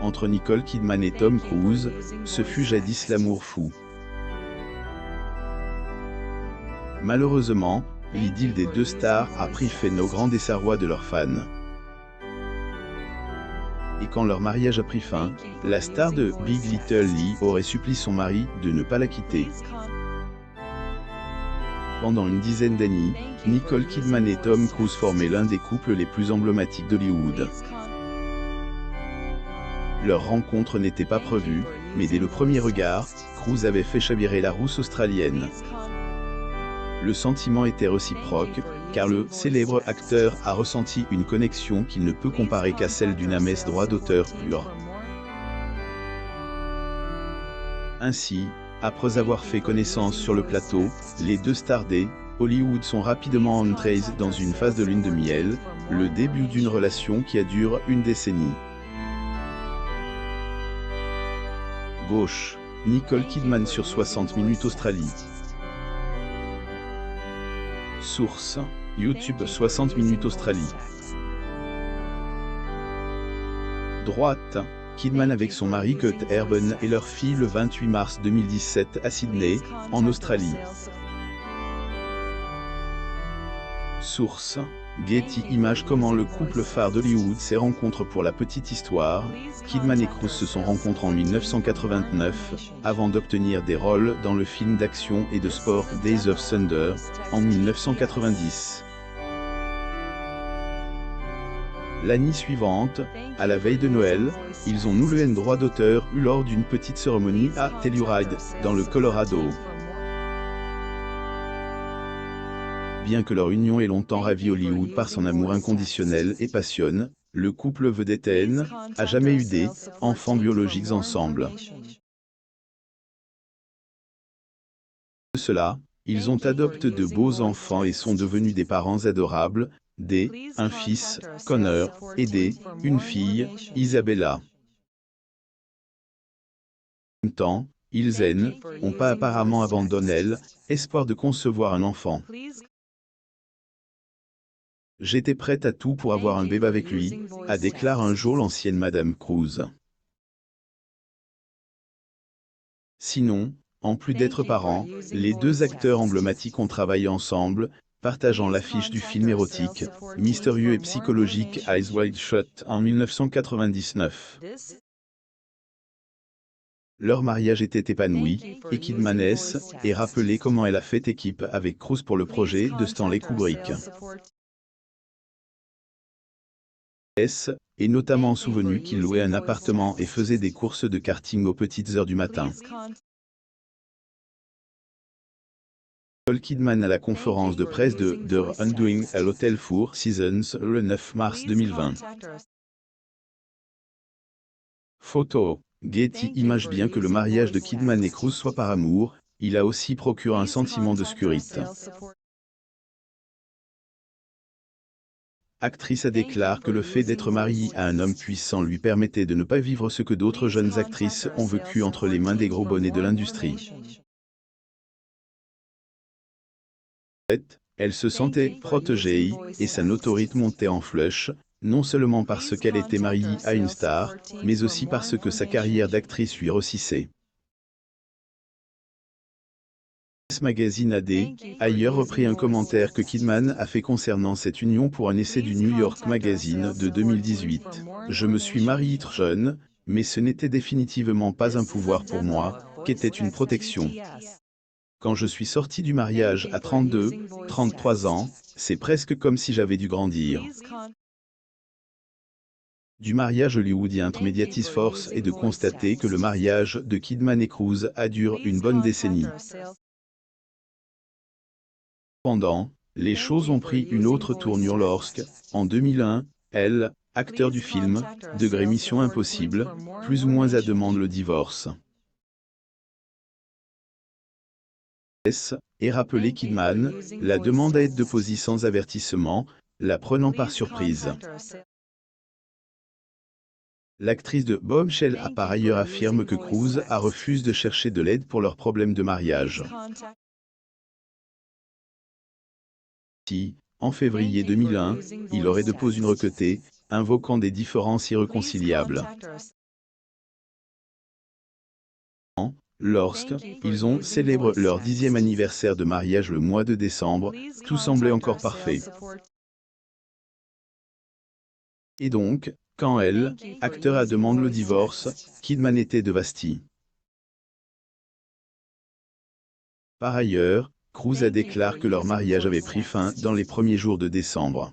Entre Nicole Kidman et Tom Cruise, ce fut jadis l'amour fou. Malheureusement, l'idylle des deux stars a pris fin au grand désarroi de leurs fans. Et quand leur mariage a pris fin, la star de Big Little Lie aurait supplié son mari de ne pas la quitter. Pendant une dizaine d'années, Nicole Kidman et Tom Cruise formaient l'un des couples les plus emblématiques d'Hollywood. Leur rencontre n'était pas prévue, mais dès le premier regard, Cruise avait fait chavirer la rousse australienne. Le sentiment était réciproque, car le célèbre acteur a ressenti une connexion qu'il ne peut comparer qu'à celle d'une amesse droit d'auteur pure. Ainsi, après avoir fait connaissance sur le plateau, les deux stars Hollywood sont rapidement entrées dans une phase de lune de miel, le début d'une relation qui a duré une décennie. Gauche, Nicole Kidman sur 60 minutes Australie. Source, YouTube 60 minutes Australie. Droite, Kidman avec son mari Kurt Urban et leur fille le 28 mars 2017 à Sydney, en Australie. Source, Getty Images. Comment le couple phare d'Hollywood s'est rencontré. Pour la petite histoire, Kidman et Cruise se sont rencontrés en 1989, avant d'obtenir des rôles dans le film d'action et de sport Days of Thunder, en 1990. L'année suivante, à la veille de Noël, ils ont noué un droit d'auteur lors d'une petite cérémonie à Telluride, dans le Colorado. Bien que leur union ait longtemps ravi Hollywood par son amour inconditionnel et passionne, le couple vedette a jamais eu d'enfants biologiques ensemble. De cela, ils ont adopté de beaux enfants et sont devenus des parents adorables, un fils, Connor, et une fille, Isabella. En même temps, ils n'ont pas apparemment abandonné l'espoir de concevoir un enfant. J'étais prête à tout pour avoir un bébé avec lui, a déclaré un jour l'ancienne Madame Cruise. Sinon, en plus d'être parents, les deux acteurs emblématiques ont travaillé ensemble, partageant l'affiche du film érotique, mystérieux et psychologique Eyes Wide Shut en 1999. Leur mariage était épanoui, et Kidman est rappelé comment elle a fait équipe avec Cruise pour le projet de Stanley Kubrick. Est notamment souvenu qu'il louait un appartement et faisait des courses de karting aux petites heures du matin. Nicole Kidman à la conférence de presse de The Undoing à l'hôtel Four Seasons le 9 mars 2020. Photo, Getty Images. Bien que le mariage de Kidman et Cruise soit par amour, il a aussi procuré un sentiment de sécurité. Actrice a déclaré que le fait d'être mariée à un homme puissant lui permettait de ne pas vivre ce que d'autres jeunes actrices ont vécu entre les mains des gros bonnets de l'industrie. Elle se sentait protégée, et sa notoriété montait en flèche, non seulement parce qu'elle était mariée à une star, mais aussi parce que sa carrière d'actrice lui réussissait. Magazine a ailleurs repris un commentaire que Kidman a fait concernant cette union pour un essai du New York Magazine de 2018. Je me suis mariée très jeune, mais ce n'était définitivement pas un pouvoir pour moi, qu'était une protection. Quand je suis sortie du mariage à 32, 33 ans, c'est presque comme si j'avais dû grandir. Du mariage hollywoodien médiatise. Force est de constater que le mariage de Kidman et Cruise a duré une bonne décennie. Cependant, les choses ont pris une autre tournure lorsque, en 2001, acteur du film Degré Mission Impossible, plus ou moins à demande le divorce. Et rappelé Kidman, la demande à être déposée sans avertissement, la prenant par surprise. L'actrice de Bombshell a par ailleurs affirmé que Cruise a refusé de chercher de l'aide pour leur problème de mariage. En février 2001, il aurait déposé une requête, invoquant des différences irréconciliables. Ils ont célèbre leur 10e anniversaire de mariage le mois de décembre, tout semblait encore parfait. Et donc, quand elle, acteur a demandé le divorce, Kidman était dévasté. Par ailleurs, Cruise a déclaré que leur mariage avait pris fin dans les premiers jours de décembre.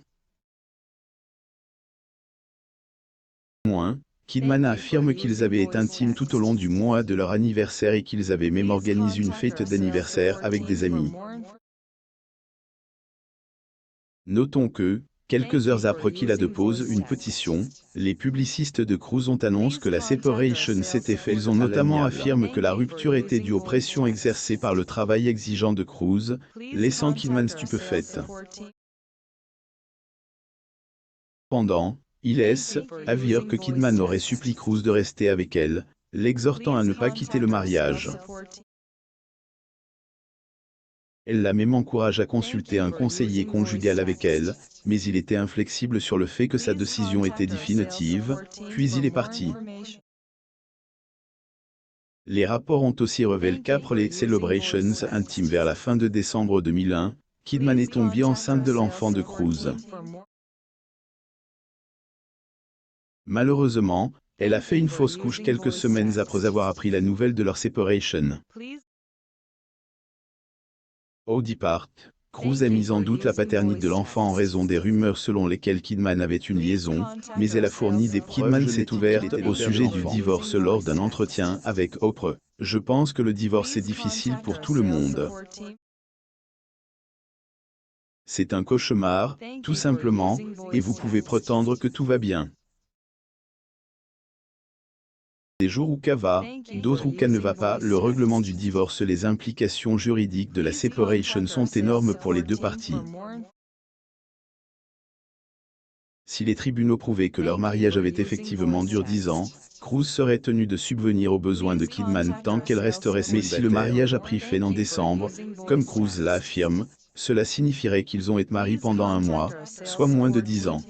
Kidman affirme qu'ils avaient été intimes tout au long du mois de leur anniversaire et qu'ils avaient même organisé une fête d'anniversaire avec des amis. Notons que, quelques heures après qu'il a déposé une pétition, les publicistes de Cruise ont annoncé que la séparation s'était faite. Ils ont notamment affirmé que la rupture était due aux pressions exercées par le travail exigeant de Cruise, laissant Kidman stupéfaite. Cependant, il laisse avouer que Kidman aurait supplié Cruise de rester avec elle, l'exhortant à ne pas quitter le mariage. Elle l'a même encouragé à consulter un conseiller conjugal avec elle, mais il était inflexible sur le fait que sa décision était définitive, puis il est parti. Les rapports ont aussi révélé qu'après les celebrations intimes vers la fin de décembre 2001, Kidman est tombée enceinte de l'enfant de Cruise. Malheureusement, elle a fait une fausse couche quelques semaines après avoir appris la nouvelle de leur séparation. Au départ, Cruise a mis en doute la paternité de l'enfant en raison des rumeurs selon lesquelles Kidman avait une liaison, mais elle a fourni des preuves. Kidman s'est ouverte au sujet du divorce lors d'un entretien avec Oprah. Je pense que le divorce est difficile pour tout le monde. C'est un cauchemar, tout simplement, et vous pouvez prétendre que tout va bien. Des jours où ça va, d'autres où ça ne va pas. Le règlement du divorce, les implications juridiques de la séparation sont énormes pour les deux parties. Si les tribunaux prouvaient que leur mariage avait effectivement duré 10 ans, Cruise serait tenue de subvenir aux besoins de Kidman tant qu'elle resterait célibataire. Mais si le mariage a pris fin en décembre, comme Cruise l'affirme, cela signifierait qu'ils ont été mariés pendant un mois, soit moins de 10 ans.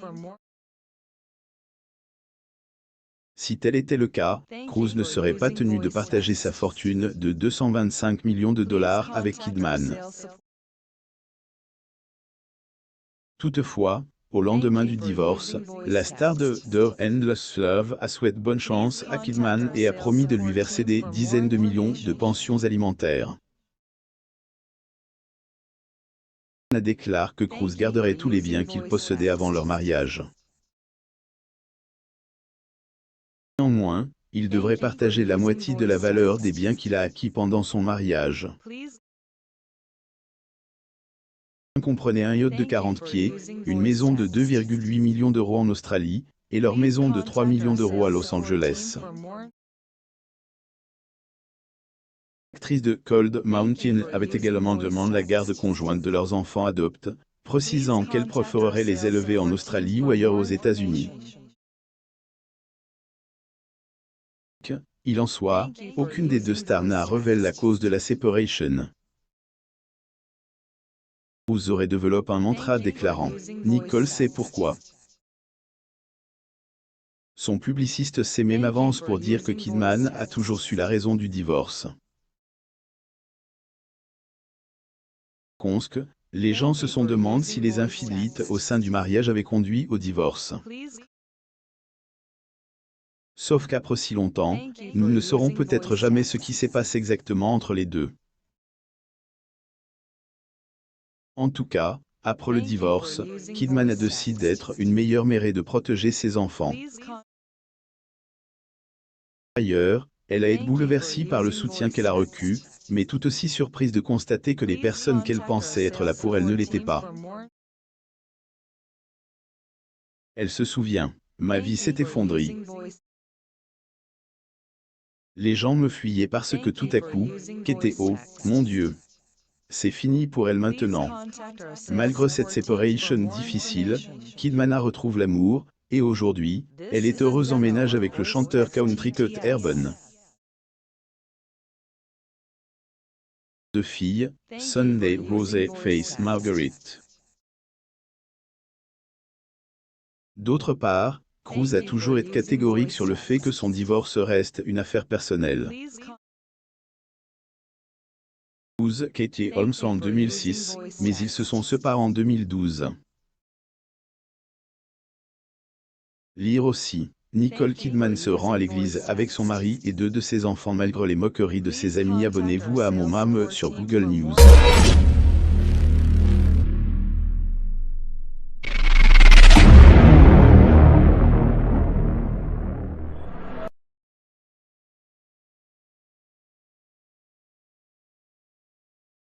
Si tel était le cas, Cruise ne serait pas tenue de partager sa fortune de 225 millions de dollars avec Kidman. Toutefois, au lendemain du divorce, la star de The Endless Love a souhaité bonne chance à Kidman et a promis de lui verser des dizaines de millions de pensions alimentaires. Elle a déclaré que Cruise garderait tous les biens qu'il possédait avant leur mariage. Néanmoins, il devrait partager la moitié de la valeur des biens qu'il a acquis pendant son mariage. Comprenait un yacht de 40 pieds, une maison de 2,8 millions d'euros en Australie, et leur maison de 3 millions d'euros à Los Angeles. L'actrice de Cold Mountain avait également demandé la garde conjointe de leurs enfants adoptés, précisant qu'elle préférerait les élever en Australie ou ailleurs aux États-Unis. Il en soit, aucune des deux stars n'a révélé la cause de la séparation. Cruise aurait développé un mantra déclarant « Nicole sait pourquoi ». Son publiciste s'est même avancé pour dire que Kidman a toujours su la raison du divorce. Les gens se sont demandé si les infidélités au sein du mariage avaient conduit au divorce. Sauf qu'après si longtemps, nous ne saurons peut-être jamais ce qui s'est passé exactement entre les deux. En tout cas, après le divorce, Kidman a décidé d'être une meilleure mère et de protéger ses enfants. Par ailleurs, elle a été bouleversée par le soutien qu'elle a reçu, mais tout aussi surprise de constater que les personnes qu'elle pensait être là pour elle ne l'étaient pas. Elle se souvient. Ma vie s'est effondrée. Les gens me fuyaient parce que tout à coup, qu'était oh, mon Dieu. C'est fini pour elle maintenant. Malgré cette séparation difficile, Kidman retrouve l'amour, et aujourd'hui, elle est heureuse en ménage avec le chanteur country Kurt Urban. Deux filles, Sunday Rosé Faith Marguerite. D'autre part, Cruise a toujours été catégorique sur le fait que son divorce reste une affaire personnelle. épouse Katie Holmes en 2006, mais ils se sont séparés en 2012. Lire aussi. Nicole Kidman se rend à l'église avec son mari et deux de ses enfants malgré les moqueries de ses amis. Abonnez-vous à mon MAM sur Google News.